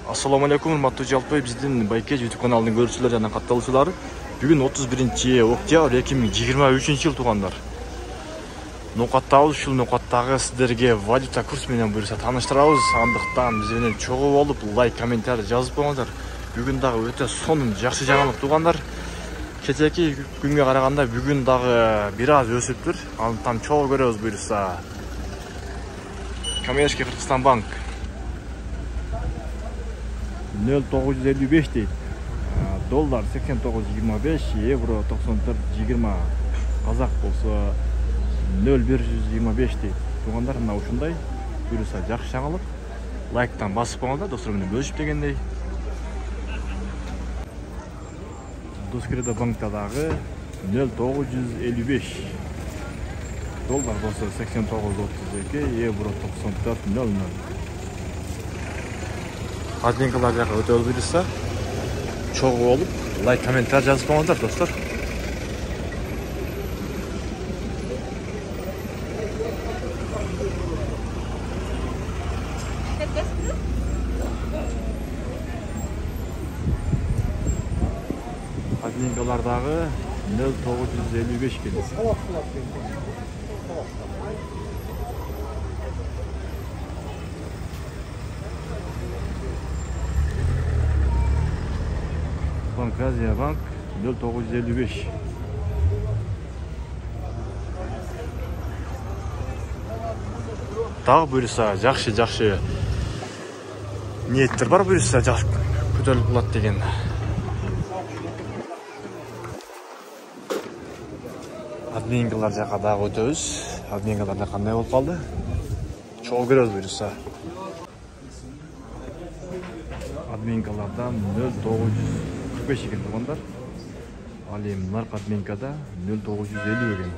Assalamu alaikum, урматтуу жалпы биздин Байке YouTube каналынын көрүүчүлөрү жана катталуучулары. Бүгүн 31-октябрь 2023 жыл туугандар. Нокаттабыз, ушул нокаттагы сиздерге валюта курс менен буюрса тааныштырабыз. Андыктан биз менен чогуу болуп, лайк, комментарий жазып коюңуздар. Бүгүн дагы өтө сонун жакшы жаңылык туугандар. Кечээки күнгө караганда бүгүн дагы бир аз өсүптүр. Андыктан чогуу көрөбүз буюрса. Коммерческий Кыргызстан банк 0955 deydi. Dollar 89.25, euro 94.20. Kazak bolsa 0125 deydi. Туғандар мына ушундай буюрса жакшы жаңылык. Лайктан басып коюңуздар, достор менен бөлүшүп дегендей. Доскредо банктадагы 0955. Dollar bolsa 89.32, euro 94.00. Админкалар жака өтө буюрса чогуу болуп, лайк, комментарий жазып коюңуздар, достор. Админкалардагы 0955 келет. Банк Азия банк 0955. Дагы буюрса жакшы ниеттер бар, буюрса жакшы көтөрүлүп калат деген. Админкалар жака дагы өтөбүз. Админкаларда кандай болуп калды? Чогуу көрөбүз буюрса. Админкалардан 0945 екен туғандар. Ал эми нарк админкада 0950 екен.